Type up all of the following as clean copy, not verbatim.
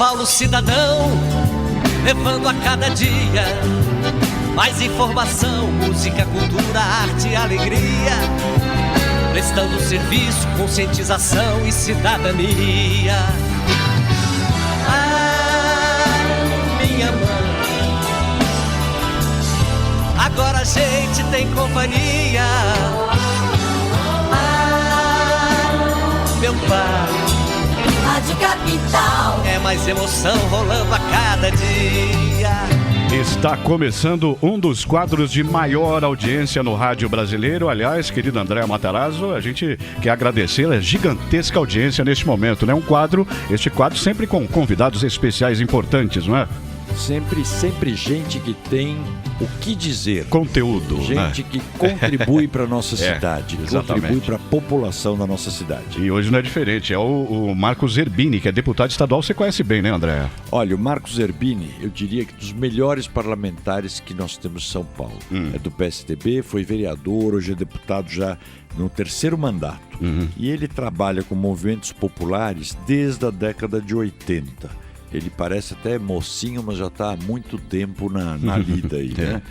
Paulo cidadão, levando a cada dia mais informação, música, cultura, arte e alegria, prestando serviço, conscientização e cidadania. Ah, minha mãe, agora a gente tem companhia. Ah, meu pai, Rádio Capital, é mais emoção rolando a cada dia. Está começando um dos quadros de maior audiência no rádio brasileiro. Aliás, querido André Matarazzo, a gente quer agradecer a gigantesca audiência neste momento, né? Este quadro sempre com convidados especiais importantes, não é? Sempre gente que tem o que dizer. Conteúdo, gente, né? Que contribui para a nossa cidade, que exatamente. Contribui para a população da nossa cidade. E hoje não é diferente, é o Marcos Zerbini, que é deputado estadual. Você conhece bem, né, André? Olha, o Marcos Zerbini, eu diria que dos melhores parlamentares que nós temos em São Paulo. É do PSDB, foi vereador, hoje é deputado já no 3º mandato. E ele trabalha com movimentos populares desde a década de 80. Ele parece até mocinho, mas já está há muito tempo na lida aí, né?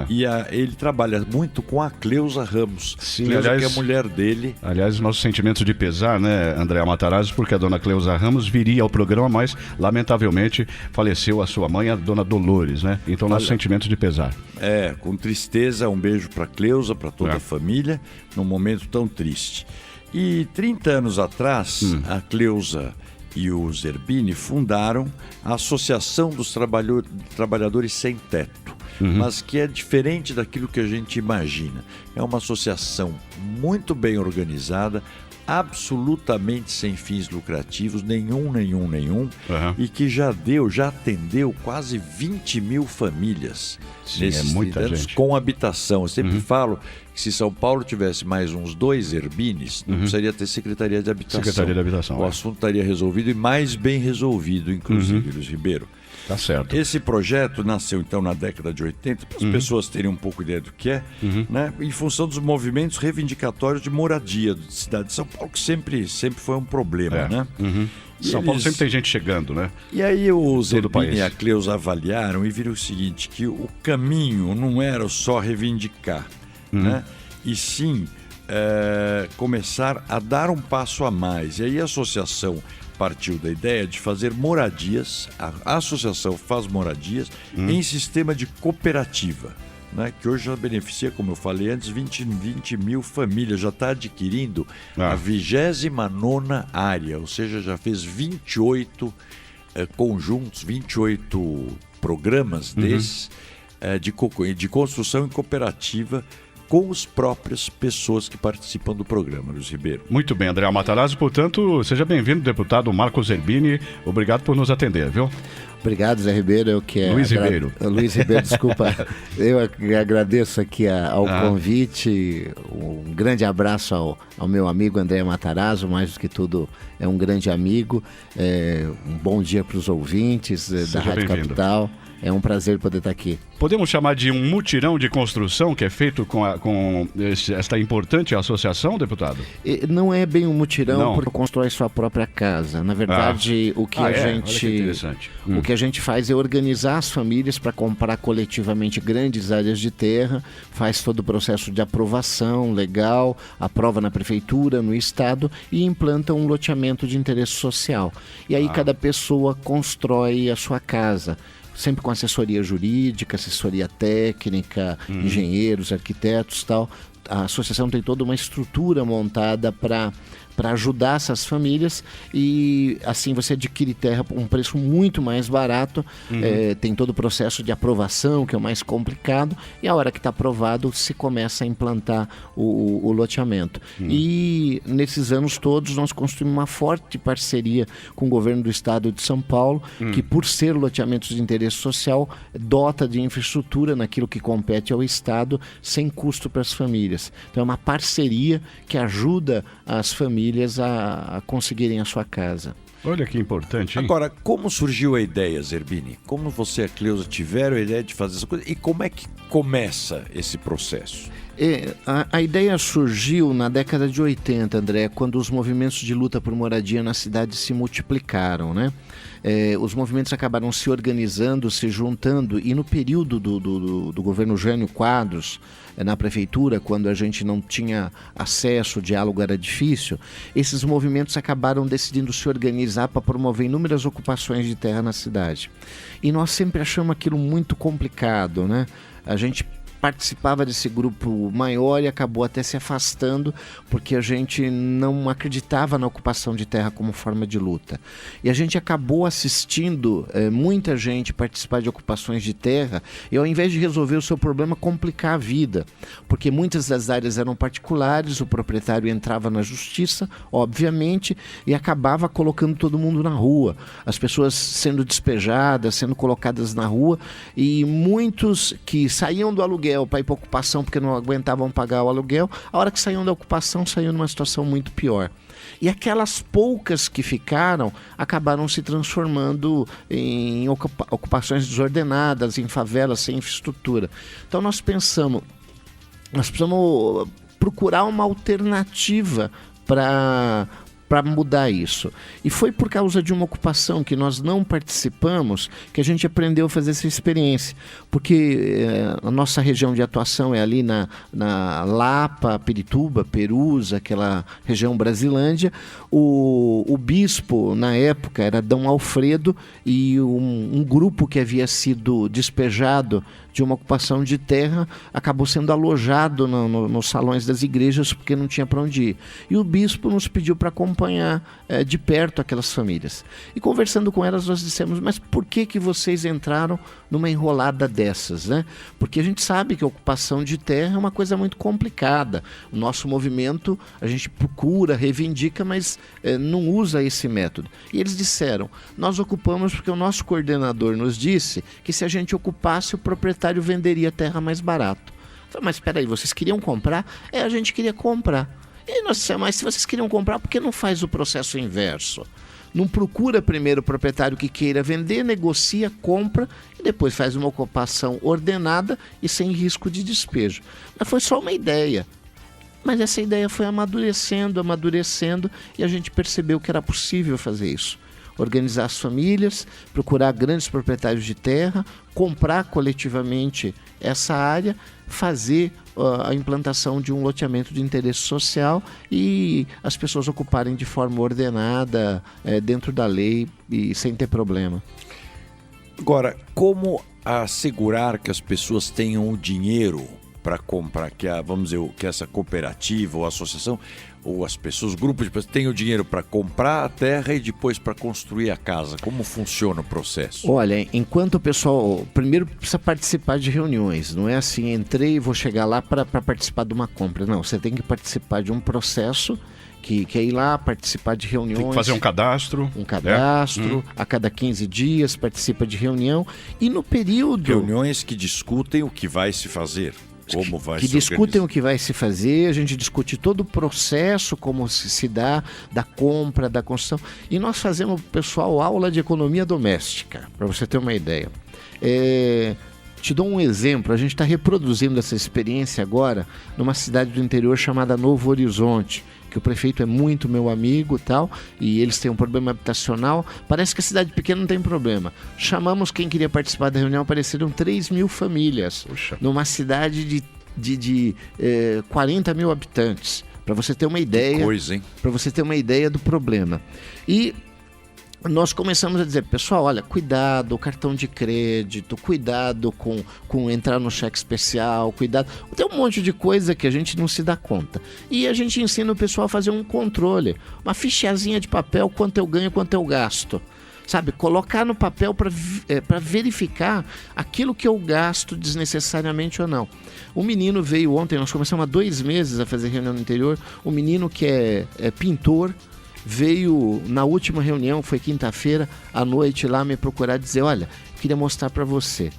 E ele trabalha muito com a Cleusa Ramos. Sim, Cleusa, aliás, que é a mulher dele. Aliás, nossos sentimentos de pesar, né, André Matarazzo, porque a dona Cleusa Ramos viria ao programa, mas lamentavelmente faleceu a sua mãe, a dona Dolores, né? Então, nossos sentimentos de pesar. Com tristeza, um beijo para Cleusa, para toda a família, num momento tão triste. E 30 anos atrás, a Cleusa e o Zerbini fundaram a Associação dos Trabalhadores Sem Teto, mas que é diferente daquilo que a gente imagina. É uma associação muito bem organizada, absolutamente sem fins lucrativos, nenhum, e que já atendeu quase 20 mil famílias. Sim, nesses muita 30 anos, gente. com habitação. Eu sempre falo que se São Paulo tivesse mais uns 2 Zerbines, não precisaria ter Secretaria de Habitação. Secretaria de Habitação, O assunto estaria resolvido e mais bem resolvido, inclusive, Luiz Ribeiro. Tá certo. Esse projeto nasceu, então, na década de 80, para as pessoas terem um pouco ideia do que é, né? Em função dos movimentos reivindicatórios de moradia da cidade de São Paulo, que sempre foi um problema, né? São Paulo sempre tem gente chegando, né? E aí o Zerbini país. e a Cleusa avaliaram e viram o seguinte, que o caminho não era só reivindicar, né? E sim começar a dar um passo a mais. E aí a associação partiu da ideia de fazer moradias, a associação faz moradias em sistema de cooperativa, né, que hoje já beneficia, como eu falei antes, 20 mil famílias, já está adquirindo a 29ª área, ou seja, já fez 28 conjuntos, 28 programas desses de construção em cooperativa com as próprias pessoas que participam do programa, Luiz Ribeiro. Muito bem, André Matarazzo, portanto, seja bem-vindo, deputado Marcos Zerbini. Obrigado por nos atender, viu? Obrigado, Zé Ribeiro. Luiz Ribeiro. Luiz Ribeiro, desculpa. Eu agradeço aqui ao convite. Um grande abraço ao meu amigo André Matarazzo, mais do que tudo é um grande amigo. Um bom dia para os ouvintes da Rádio Capital. É um prazer poder estar aqui. Podemos chamar de um mutirão de construção que é feito com esta importante associação, deputado? Não é bem um mutirão, porque constrói sua própria casa. Na verdade, o que a gente faz é organizar as famílias para comprar coletivamente grandes áreas de terra, faz todo o processo de aprovação legal, aprova na prefeitura, no estado e implanta um loteamento de interesse social. E aí cada pessoa constrói a sua casa. Sempre com assessoria jurídica, assessoria técnica, engenheiros, arquitetos e tal. A associação tem toda uma estrutura montada para ajudar essas famílias e assim você adquire terra por um preço muito mais barato, tem todo o processo de aprovação, que é o mais complicado, e a hora que está aprovado se começa a implantar o loteamento. E nesses anos todos nós construímos uma forte parceria com o governo do estado de São Paulo, que por ser loteamentos de interesse social, dota de infraestrutura naquilo que compete ao estado, sem custo para as famílias. Então é uma parceria que ajuda as famílias a conseguirem a sua casa. Olha que importante, hein? Agora, como surgiu a ideia, Zerbini? Como você e a Cleusa tiveram a ideia de fazer essa coisa? E como é que começa esse processo? A ideia surgiu na década de 80, André, quando os movimentos de luta por moradia na cidade se multiplicaram, né? Os movimentos acabaram se organizando, se juntando, e no período do governo Jânio Quadros, na prefeitura, quando a gente não tinha acesso, o diálogo era difícil, esses movimentos acabaram decidindo se organizar para promover inúmeras ocupações de terra na cidade. E nós sempre achamos aquilo muito complicado, né? A gente participava desse grupo maior e acabou até se afastando porque a gente não acreditava na ocupação de terra como forma de luta. E a gente acabou assistindo muita gente participar de ocupações de terra e, ao invés de resolver o seu problema, complicar a vida, porque muitas das áreas eram particulares, o proprietário entrava na justiça, obviamente, e acabava colocando todo mundo na rua, as pessoas sendo despejadas, sendo colocadas na rua, e muitos que saíam do aluguel para ir para ocupação porque não aguentavam pagar o aluguel, a hora que saíam da ocupação, saíam numa situação muito pior. E aquelas poucas que ficaram acabaram se transformando em ocupações desordenadas, em favelas sem infraestrutura. Então nós precisamos procurar uma alternativa para mudar isso. E foi por causa de uma ocupação que nós não participamos que a gente aprendeu a fazer essa experiência. Porque a nossa região de atuação é ali na Lapa, Pirituba, Perus, aquela região Brasilândia. O bispo, na época, era Dom Alfredo, e um grupo que havia sido despejado de uma ocupação de terra acabou sendo alojado nos salões das igrejas porque não tinha para onde ir. E o bispo nos pediu para acompanhar de perto aquelas famílias. E conversando com elas, nós dissemos: mas por que vocês entraram numa enrolada dessas, né? Porque a gente sabe que a ocupação de terra é uma coisa muito complicada. O nosso movimento, a gente procura, reivindica, mas não usa esse método. E eles disseram: nós ocupamos porque o nosso coordenador nos disse que se a gente ocupasse, o proprietário venderia a terra mais barato. Eu falei: mas espera aí, vocês queriam comprar? A gente queria comprar. E nós dissemos: mas se vocês queriam comprar, por que não faz o processo inverso? Não procura primeiro o proprietário que queira vender, negocia, compra e depois faz uma ocupação ordenada e sem risco de despejo. Mas foi só uma ideia. Mas essa ideia foi amadurecendo e a gente percebeu que era possível fazer isso. Organizar as famílias, procurar grandes proprietários de terra, comprar coletivamente essa área, fazer a implantação de um loteamento de interesse social e as pessoas ocuparem de forma ordenada, dentro da lei e sem ter problema. Agora, como assegurar que as pessoas tenham o dinheiro para comprar, que essa cooperativa ou associação, ou as pessoas, grupos de pessoas, tenham o dinheiro para comprar a terra e depois para construir a casa? Como funciona o processo? Olha, enquanto o pessoal primeiro precisa participar de reuniões, não é assim, entrei e vou chegar lá para participar de uma compra. Não, você tem que participar de um processo que é ir lá participar de reuniões. Tem que fazer um cadastro. A cada 15 dias participa de reunião. E no período... Reuniões que discutem o que vai se fazer. Como vai que discutem o que vai se fazer, a gente discute todo o processo, como se dá, da compra, da construção. E nós fazemos, pessoal, aula de economia doméstica, para você ter uma ideia. Te dou um exemplo, a gente está reproduzindo essa experiência agora numa cidade do interior chamada Novo Horizonte, que o prefeito é muito meu amigo e tal, e eles têm um problema habitacional. Parece que a cidade pequena não tem problema. Chamamos quem queria participar da reunião, apareceram 3.000 famílias. Puxa. Numa cidade de 40 mil habitantes. Para você ter uma ideia. Que coisa, hein? Para você ter uma ideia do problema. E nós começamos a dizer: pessoal, olha, cuidado, o cartão de crédito, cuidado com entrar no cheque especial, cuidado. Tem um monte de coisa que a gente não se dá conta. E a gente ensina o pessoal a fazer um controle, uma fichazinha de papel, quanto eu ganho, quanto eu gasto. Sabe, colocar no papel para verificar aquilo que eu gasto desnecessariamente ou não. O menino veio ontem, nós começamos há 2 meses a fazer reunião no interior, o menino que é pintor, veio na última reunião, foi quinta-feira, à noite lá me procurar dizer: olha, queria mostrar para você.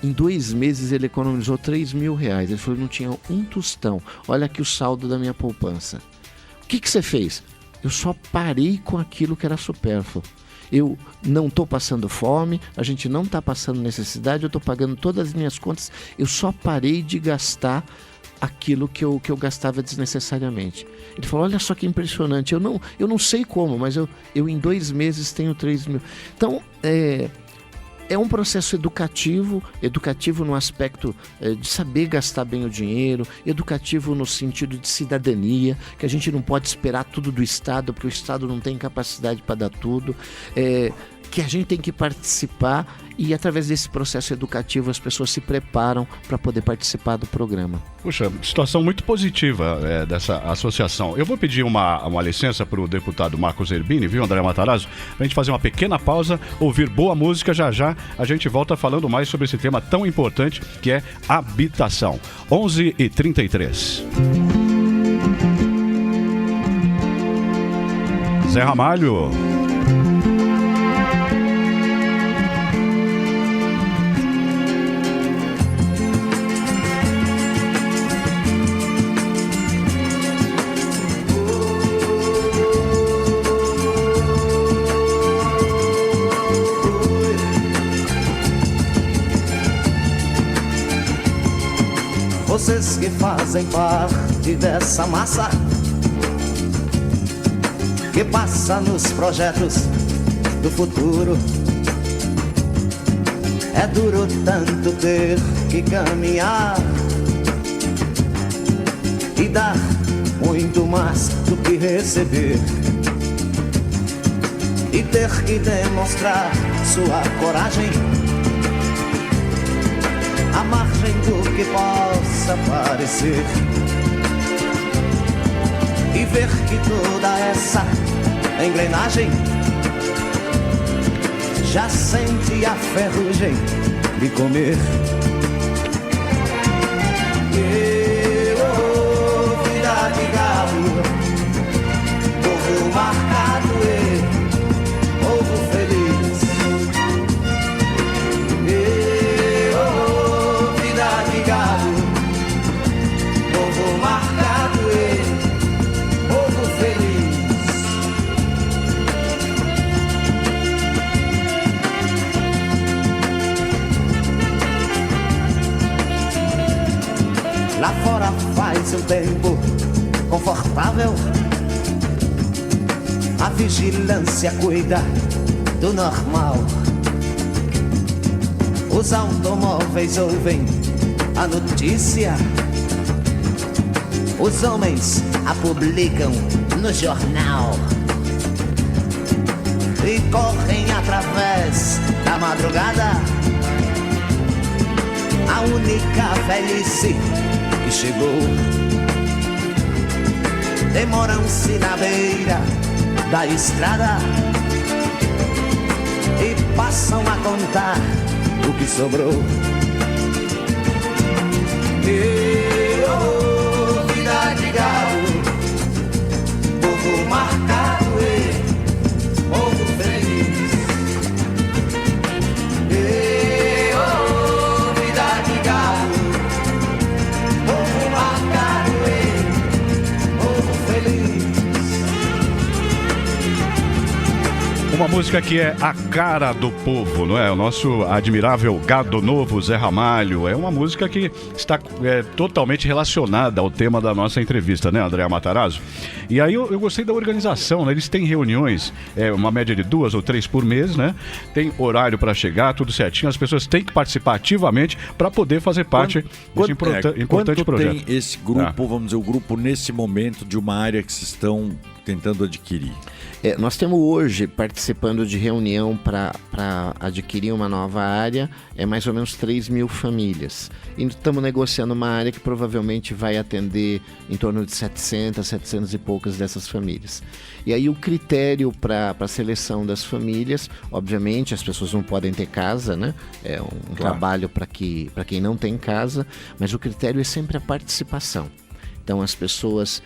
Em 2 meses ele economizou R$3.000. Ele falou: não tinha um tostão. Olha aqui o saldo da minha poupança. O que você fez? Eu só parei com aquilo que era supérfluo. Eu não estou passando fome, a gente não está passando necessidade, eu estou pagando todas as minhas contas. Eu só parei de gastar aquilo que eu gastava desnecessariamente. Ele falou, olha só que impressionante, eu não sei como, mas eu em 2 meses tenho 3 mil. Então, é um processo educativo no aspecto de saber gastar bem o dinheiro, educativo no sentido de cidadania, que a gente não pode esperar tudo do Estado, porque o Estado não tem capacidade para dar tudo, que a gente tem que participar e através desse processo educativo as pessoas se preparam para poder participar do programa. Puxa, situação muito positiva dessa associação. Eu vou pedir uma licença para o deputado Marcos Zerbini, viu, André Matarazzo? Para a gente fazer uma pequena pausa, ouvir boa música, já a gente volta falando mais sobre esse tema tão importante que é habitação. 11h33. Zé Ramalho. Vocês que fazem parte dessa massa que passa nos projetos do futuro. É duro tanto ter que caminhar e dar muito mais do que receber, e ter que demonstrar sua coragem à margem do que possa parecer, e ver que toda essa engrenagem já sente a ferrugem de comer. Vida de galo, povo marcado e povo feliz. Vida de galo, povo marcado e povo feliz. Lá fora faz um tempo confortável, a vigilância cuida do normal. Os automóveis ouvem a notícia, os homens a publicam no jornal e correm através da madrugada. A única velhice que chegou, demoram-se na beira da estrada e passam a contar o que sobrou. Vida de galo, povo marcado e povo feliz. Vida de galo, povo marcado e povo feliz. Uma música que é a cara do povo, não é? O nosso admirável gado novo, Zé Ramalho. É uma música que está totalmente relacionada ao tema da nossa entrevista, né, André Matarazzo? E aí eu gostei da organização, né? Eles têm reuniões, uma média de 2 ou 3 por mês, né? Tem horário para chegar, tudo certinho. As pessoas têm que participar ativamente para poder fazer parte desse importante projeto. Quanto tem esse grupo, vamos dizer, o grupo nesse momento de uma área que vocês estão tentando adquirir? Nós temos hoje, participando de reunião para adquirir uma nova área, mais ou menos 3 mil famílias. E estamos negociando uma área que provavelmente vai atender em torno de 700 e poucas dessas famílias. E aí o critério para a seleção das famílias, obviamente as pessoas não podem ter casa, né? É um trabalho para quem não tem casa, mas o critério é sempre a participação. Então as pessoas,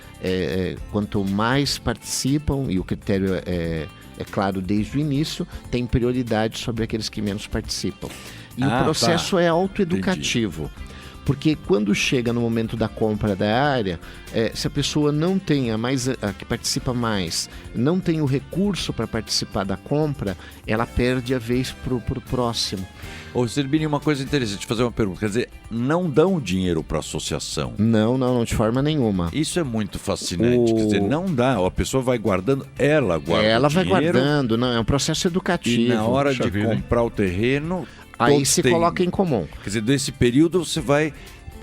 quanto mais participam, e o critério é claro desde o início, tem prioridade sobre aqueles que menos participam. E o processo é autoeducativo. Porque quando chega no momento da compra da área, se a pessoa não tem, a que participa mais, não tem o recurso para participar da compra, ela perde a vez para o próximo. Ô, Zerbini, uma coisa interessante, fazer uma pergunta. Quer dizer, não dão dinheiro para a associação? Não, de forma nenhuma. Isso é muito fascinante. Quer dizer, não dá. A pessoa vai guardando, ela guarda ela o vai dinheiro, guardando, não, é um processo educativo. E na hora de comprar o terreno, aí se coloca em comum. Quer dizer, nesse período você vai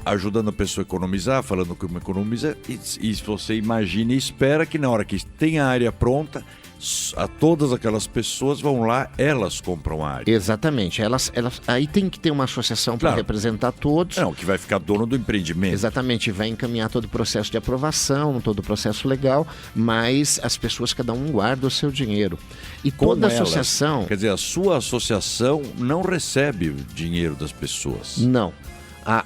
ajudando a pessoa a economizar, falando como economiza, e você imagina e espera que na hora que tem a área pronta, a todas aquelas pessoas vão lá, elas compram a área. Exatamente. Elas, aí tem que ter uma associação para representar todos. Não, que vai ficar dono do empreendimento. Exatamente, vai encaminhar todo o processo de aprovação, todo o processo legal, mas as pessoas, cada um guarda o seu dinheiro. E toda associação... Quer dizer, a sua associação não recebe o dinheiro das pessoas. Não.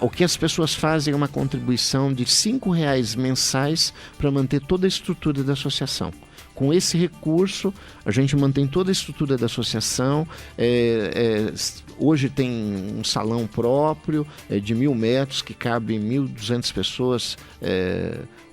O que as pessoas fazem é uma contribuição de R$5 mensais para manter toda a estrutura da associação. Com esse recurso, a gente mantém toda a estrutura da associação. Hoje tem um salão próprio de 1.000 metros, que cabe 1.200 pessoas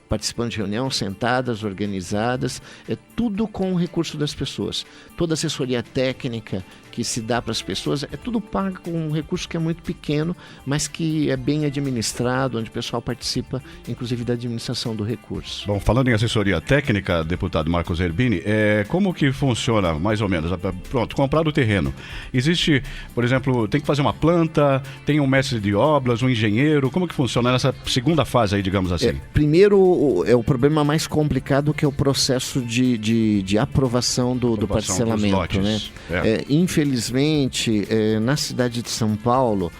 participando de reunião, sentadas, organizadas. É tudo com o recurso das pessoas. Toda assessoria técnica que se dá para as pessoas, é tudo pago com um recurso que é muito pequeno, mas que é bem administrado, onde o pessoal participa, inclusive, da administração do recurso. Bom, falando em assessoria técnica, deputado Marco Zerbini, como que funciona, mais ou menos? Pronto, comprar o terreno. Existe, por exemplo, tem que fazer uma planta, tem um mestre de obras, um engenheiro, como que funciona nessa segunda fase aí, digamos assim? Primeiro, o problema mais complicado, que é o processo de aprovação do parcelamento, né? Infelizmente, na cidade de São Paulo,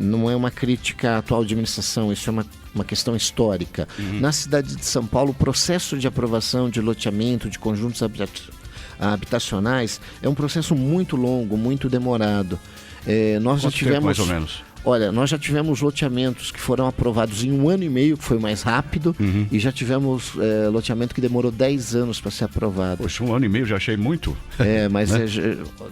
não é uma crítica à atual administração, isso é uma questão histórica. Na cidade de São Paulo, o processo de aprovação de loteamento, de conjuntos habitacionais, é um processo muito longo, muito demorado. Nós já tivemos... tempo, mais ou menos? Olha, nós já tivemos loteamentos que foram aprovados em 1 ano e meio, que foi mais rápido, e já tivemos loteamento que demorou 10 anos para ser aprovado. Poxa, 1 ano e meio já achei muito. Mas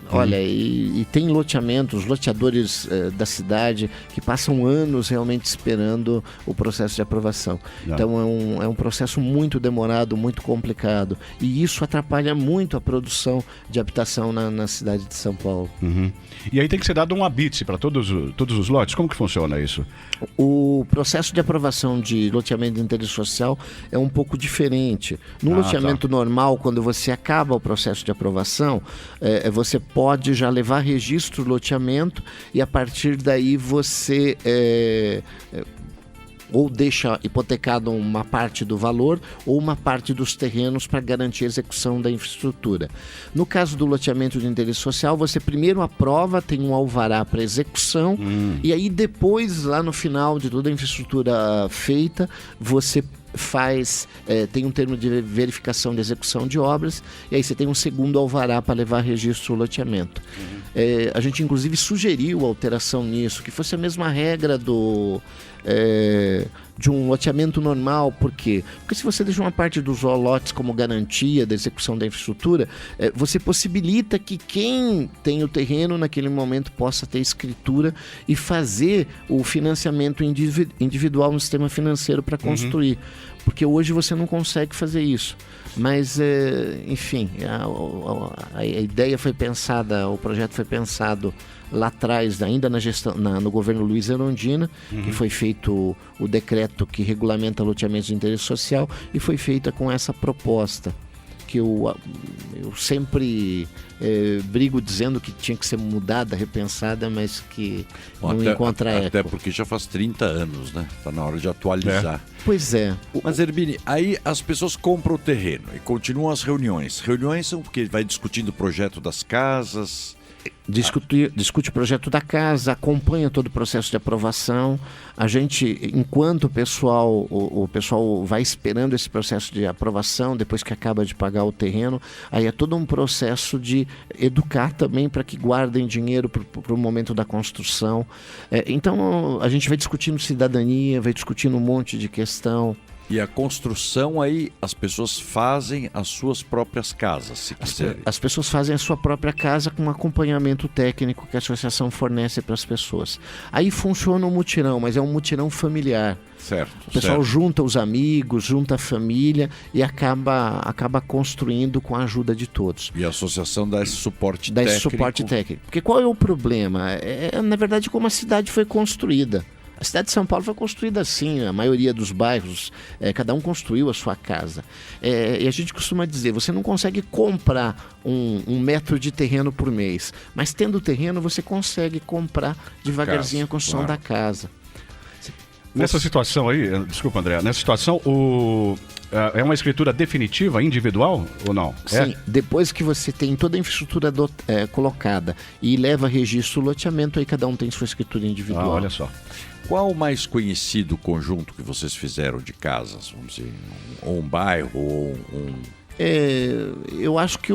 olha, e tem loteamentos, loteadores da cidade que passam anos realmente esperando o processo de aprovação. Então é um processo muito demorado, muito complicado, e isso atrapalha muito a produção de habitação na cidade de São Paulo. E aí tem que ser dado um habite para todos os lotes. Como que funciona isso? O processo de aprovação de loteamento de interesse social é um pouco diferente. No loteamento normal, quando você acaba o processo de aprovação, você pode já levar registro do loteamento e a partir daí você... ou deixa hipotecado uma parte do valor ou uma parte dos terrenos para garantir a execução da infraestrutura. No caso do loteamento de interesse social, você primeiro aprova, tem um alvará para execução, e aí depois, lá no final de toda a infraestrutura feita, você tem um termo de verificação de execução de obras, e aí você tem um segundo alvará para levar registro do loteamento. A gente inclusive sugeriu alteração nisso, que fosse a mesma regra de um loteamento normal. Por quê? Porque se você deixa uma parte dos lotes como garantia da execução da infraestrutura, você possibilita que quem tem o terreno naquele momento possa ter escritura e fazer o financiamento individual no sistema financeiro para construir. Porque hoje você não consegue fazer isso. Mas, enfim, a ideia foi pensada, o projeto foi pensado lá atrás, ainda na gestão, no governo Luiz Erundina, que foi feito o decreto que regulamenta loteamentos de interesse social, e foi feita com essa proposta, que eu sempre brigo dizendo que tinha que ser mudada, repensada, mas que não encontra eco. Até porque já faz 30 anos, né? Está na hora de atualizar. Pois é. Mas, Zerbini, aí as pessoas compram o terreno e continuam as reuniões. Reuniões são porque vai discutindo o projeto das casas... Discute o projeto da casa, acompanha todo o processo de aprovação. A gente, enquanto o pessoal vai esperando esse processo de aprovação, depois que acaba de pagar o terreno, aí é todo um processo de educar também para que guardem dinheiro para o momento da construção. Então a gente vai discutindo cidadania, vai discutindo um monte de questão. E a construção aí, as pessoas fazem as suas próprias casas, se quiserem. As pessoas fazem a sua própria casa com um acompanhamento técnico que a associação fornece para as pessoas. Aí funciona o mutirão, mas é um mutirão familiar. Certo. O pessoal junta os amigos, junta a família e acaba construindo com a ajuda de todos. E a associação dá esse suporte técnico. Porque qual é o problema? Na verdade, como a cidade foi construída. A cidade de São Paulo foi construída assim, a maioria dos bairros, cada um construiu a sua casa. E a gente costuma dizer, você não consegue comprar um metro de terreno por mês, mas tendo terreno você consegue comprar devagarzinho a construção da casa. Nessa situação aí, desculpa André, nessa situação é uma escritura definitiva, individual ou não? Sim, depois que você tem toda a infraestrutura colocada e leva registro o loteamento, aí cada um tem sua escritura individual. Olha só. Qual o mais conhecido conjunto que vocês fizeram de casas? Vamos dizer, ou um bairro, ou eu acho que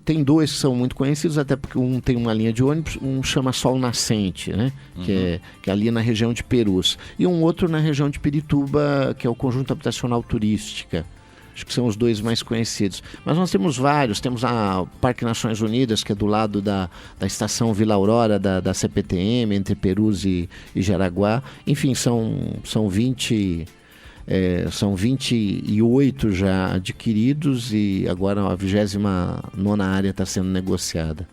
tem dois que são muito conhecidos, até porque um tem uma linha de ônibus, um chama Sol Nascente, né? Que é ali na região de Perus. E um outro na região de Pirituba, que é o Conjunto Habitacional Turística. Acho que são os dois mais conhecidos. Mas nós temos vários. Temos a Parque Nações Unidas, que é do lado da estação Vila Aurora, da CPTM, entre Perus e Jaraguá. Enfim, são 20... são 28 já adquiridos e agora a 29ª área está sendo negociada.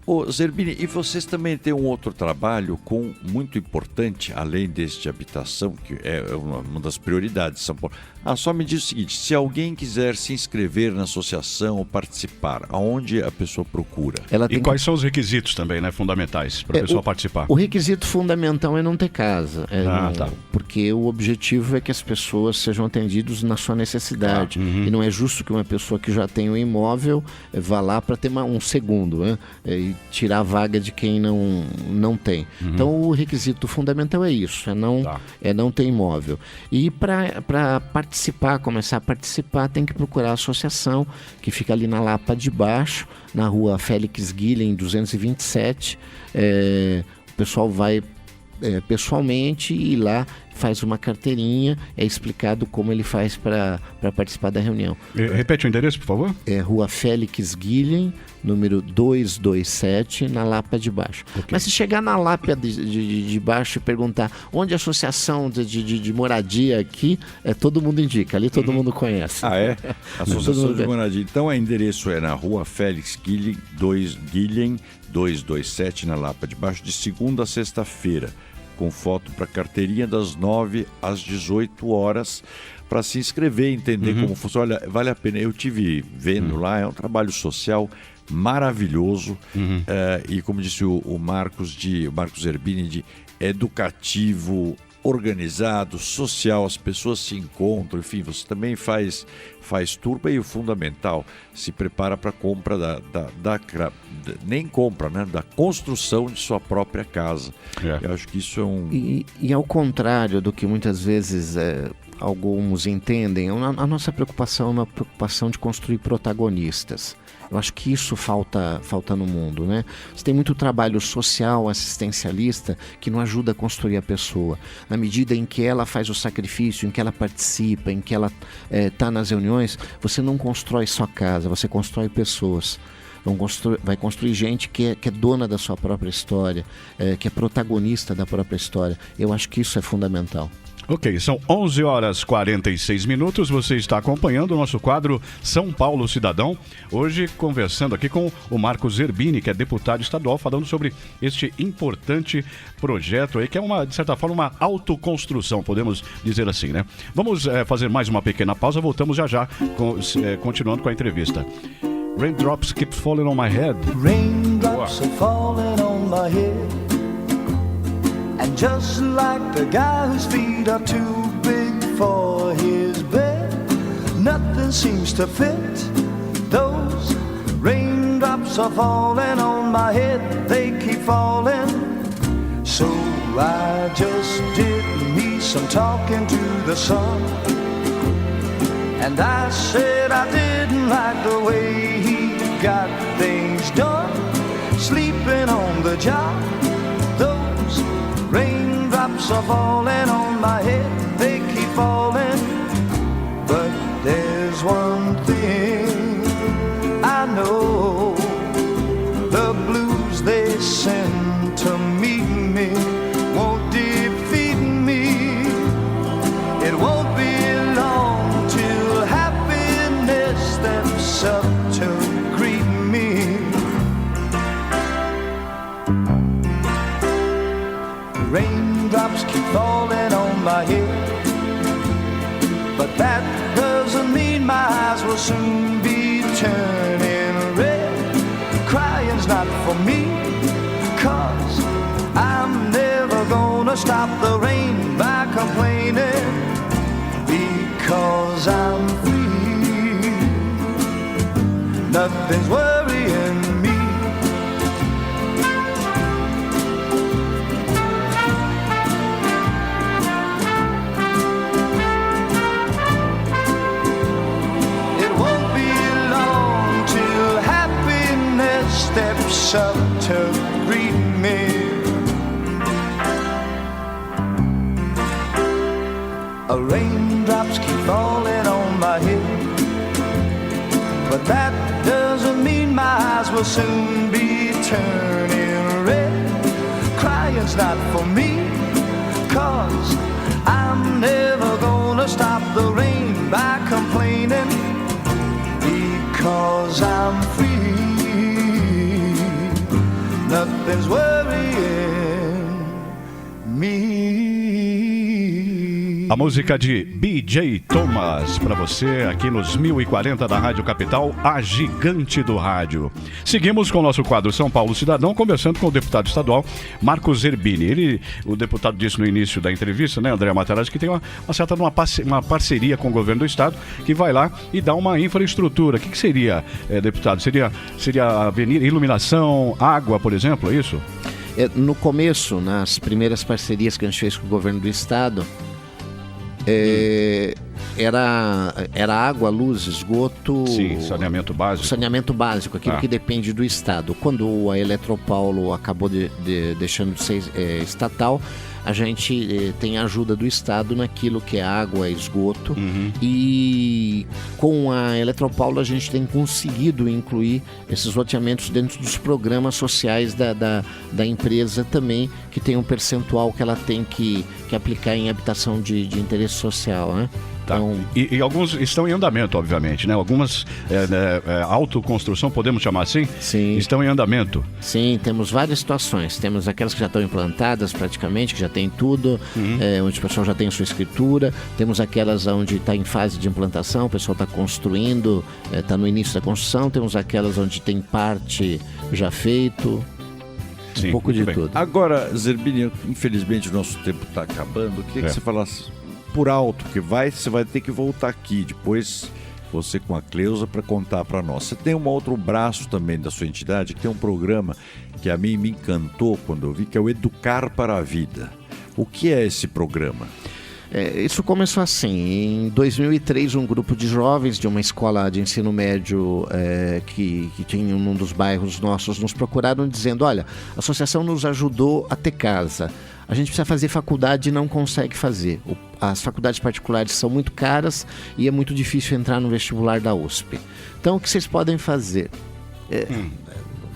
Ô Zerbini, e vocês também têm um outro trabalho muito importante, além deste de habitação, que é uma das prioridades de São Paulo. Só me diz o seguinte, se alguém quiser se inscrever na associação ou participar, aonde a pessoa procura? Quais são os requisitos também, né, fundamentais para a pessoa participar? O requisito fundamental é não ter casa. Tá. Porque o objetivo é que as pessoas sejam atendidas na sua necessidade. E não é justo que uma pessoa que já tem um imóvel vá lá para ter um segundo, né? E tirar a vaga de quem não tem. Então o requisito fundamental é isso, é não ter imóvel. E para começar a participar, tem que procurar a associação, que fica ali na Lapa de Baixo, na rua Félix Guilhem, 227. O pessoal vai pessoalmente e lá faz uma carteirinha, é explicado como ele faz para participar da reunião. Repete o endereço, por favor. É Rua Félix Guilhem, número 227, na Lapa de Baixo. Okay. Mas se chegar na Lapa de Baixo e perguntar onde a associação de moradia aqui, todo mundo indica, ali todo mundo conhece. Associação de moradia. Então o endereço é na Rua Félix Guilhem, 227, na Lapa de Baixo, de segunda a sexta-feira, com foto para carteirinha das 9 às 18 horas, para se inscrever, entender como funciona. Olha, vale a pena. Eu tive vendo lá, é um trabalho social maravilhoso, e como disse o Marcos Zerbini, educativo, organizado, social, as pessoas se encontram, enfim, você também faz turba e o fundamental, se prepara para a compra nem compra, né, da construção de sua própria casa. Eu acho que isso é E ao contrário do que muitas vezes alguns entendem, a nossa preocupação é uma preocupação de construir protagonistas. Eu acho que isso falta no mundo, né? Você tem muito trabalho social, assistencialista, que não ajuda a construir a pessoa. Na medida em que ela faz o sacrifício, em que ela participa, em que ela está nas reuniões, você não constrói só casa, você constrói pessoas. Vai construir gente que é dona da sua própria história, que é protagonista da própria história. Eu acho que isso é fundamental. Ok, são 11h46. Você está acompanhando o nosso quadro São Paulo Cidadão. Hoje conversando aqui com o Marcos Zerbini, que é deputado estadual, falando sobre este importante projeto aí, que é de certa forma, uma autoconstrução, podemos dizer assim, né? Vamos fazer mais uma pequena pausa, voltamos já, continuando com a entrevista. Raindrops keep falling on my head. Raindrops are falling on my head. And just like the guy whose feet are too big for his bed, nothing seems to fit. Those raindrops are falling on my head, they keep falling. So I just did me some talking to the sun, and I said I didn't like the way he got things done, sleeping on the job. Those raindrops are falling on my head, they keep steps up to greet me. Raindrops keep falling on my head, but that doesn't mean my eyes will soon be turning red. Crying's not for me, 'cause I'm never gonna stop the rain by complaining, because I'm free. Nothing's worrying me. Steps up to greet me. Raindrops keep falling on my head, but that doesn't mean my eyes will soon be turning red. Crying's not for me, 'cause I'm never gonna stop the rain by complaining, because I'm free. Nothing's worrying me. A música de B.J. Thomas para você aqui nos 1040 da Rádio Capital, a gigante do rádio. Seguimos com o nosso quadro São Paulo Cidadão, conversando com o deputado estadual Marcos Zerbini. O deputado disse no início da entrevista, né, André Matarazzo, que tem uma certa uma parceria com o governo do estado, que vai lá e dá uma infraestrutura. O que seria, deputado? Seria avenida, iluminação, água, por exemplo, é isso? No começo, nas primeiras parcerias que a gente fez com o governo do estado, era água, luz, esgoto. Sim, saneamento básico. Saneamento básico, aquilo que depende do estado. Quando a Eletropaulo acabou deixando de ser estatal, a gente tem a ajuda do estado naquilo que é água, esgoto. Uhum. E com a Eletropaulo a gente tem conseguido incluir esses loteamentos dentro dos programas sociais da empresa também, que tem um percentual que ela tem que aplicar em habitação de interesse social, né? Tá. Então... E alguns estão em andamento, obviamente, né? Algumas autoconstrução, podemos chamar assim? Sim. Estão em andamento. Sim, temos várias situações. Temos aquelas que já estão implantadas praticamente, que já tem tudo, onde o pessoal já tem sua escritura. Temos aquelas onde está em fase de implantação, o pessoal está construindo, está no início da construção. Temos aquelas onde tem parte já feito. Sim, um pouco de tudo. Agora, Zerbini, infelizmente o nosso tempo está acabando. Eu queria que você falasse por alto, que você vai ter que voltar aqui depois, você com a Cleusa, para contar para nós. Você tem um outro braço também da sua entidade, que tem um programa que a mim me encantou quando eu vi, que é o Educar para a Vida. O que é esse programa? Isso começou assim. Em 2003, um grupo de jovens de uma escola de ensino médio que tinha num dos bairros nossos nos procuraram dizendo: olha, a associação nos ajudou a ter casa. A gente precisa fazer faculdade e não consegue fazer. As faculdades particulares são muito caras e é muito difícil entrar no vestibular da USP. Então, o que vocês podem fazer?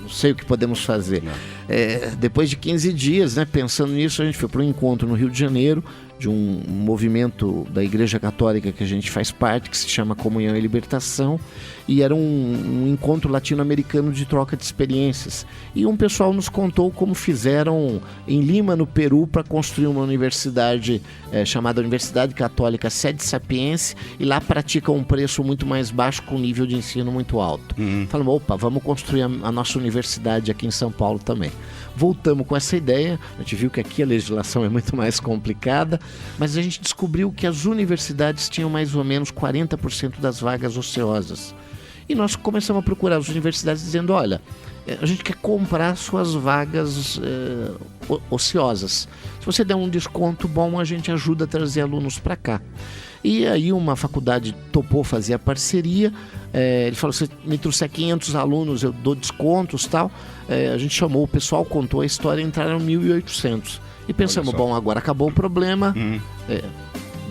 Não sei o que podemos fazer. Depois de 15 dias, né, pensando nisso, a gente foi para um encontro no Rio de Janeiro, de um movimento da Igreja Católica que a gente faz parte, que se chama Comunhão e Libertação, e era um encontro latino-americano de troca de experiências. E um pessoal nos contou como fizeram em Lima, no Peru, para construir uma universidade chamada Universidade Católica Sede Sapiense, e lá praticam um preço muito mais baixo com um nível de ensino muito alto. Falamos, opa, vamos construir a nossa universidade aqui em São Paulo também. Voltamos com essa ideia, a gente viu que aqui a legislação é muito mais complicada, mas a gente descobriu que as universidades tinham mais ou menos 40% das vagas ociosas. E nós começamos a procurar as universidades dizendo, olha, a gente quer comprar suas vagas ociosas. Se você der um desconto bom, a gente ajuda a trazer alunos para cá. E aí uma faculdade topou fazer a parceria, ele falou, se me trouxer 500 alunos eu dou descontos e tal. A gente chamou o pessoal, contou a história, entraram 1.800. E pensamos, bom, agora acabou o problema,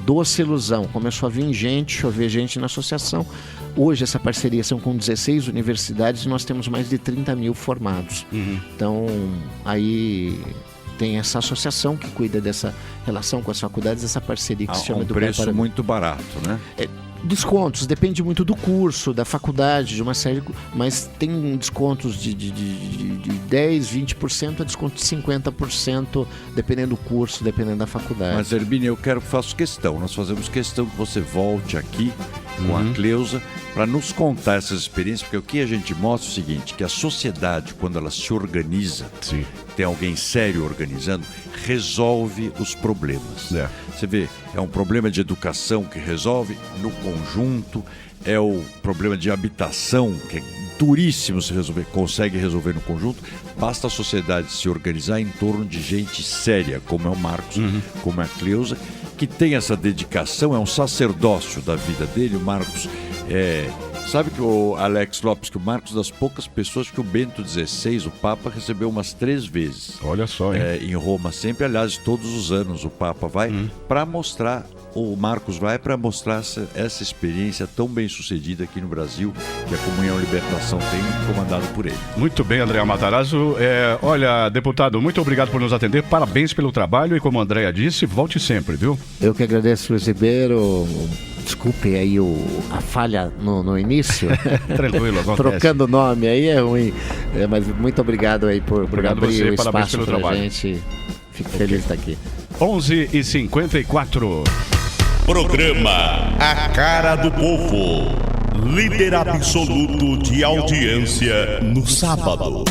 doce ilusão, começou a vir gente, chover gente na associação. Hoje essa parceria são com 16 universidades e nós temos mais de 30 mil formados. Então aí tem essa associação que cuida dessa relação com as faculdades, essa parceria que se chama Educar para... Um preço muito barato, né? Descontos, depende muito do curso, da faculdade, de uma série, mas tem descontos de 10, 20%, a desconto de 50%, dependendo do curso, dependendo da faculdade. Mas, Hermínia, faço questão, nós fazemos questão que você volte aqui com a Cleusa para nos contar essas experiências, porque o que a gente mostra é o seguinte, que a sociedade, quando ela se organiza, tem alguém sério organizando, resolve os problemas. Você vê, é um problema de educação que resolve no conjunto, é o problema de habitação, que é duríssimo se resolver, consegue resolver no conjunto, basta a sociedade se organizar em torno de gente séria, como é o Marcos, como é a Cleusa, que tem essa dedicação, é um sacerdócio da vida dele. O Marcos sabe que o Alex Lopes, que o Marcos das poucas pessoas que o Bento XVI, o Papa, recebeu umas 3 vezes. Olha só, hein? Em Roma, sempre, aliás, todos os anos o Papa vai para mostrar, o Marcos vai para mostrar essa experiência tão bem sucedida aqui no Brasil, que a Comunhão Libertação tem, comandado por ele. Muito bem, André Matarazzo. Olha, deputado, muito obrigado por nos atender, parabéns pelo trabalho e, como a Andréa disse, volte sempre, viu? Eu que agradeço, Luiz Ribeiro. Desculpe aí a falha no início. Tranquilo, acontece. Trocando o nome aí é ruim. Mas muito obrigado aí por abrir você, o espaço pelo pra trabalho. gente. Fico feliz de estar aqui. 11h54. Programa A Cara do Povo. Líder absoluto de audiência no sábado.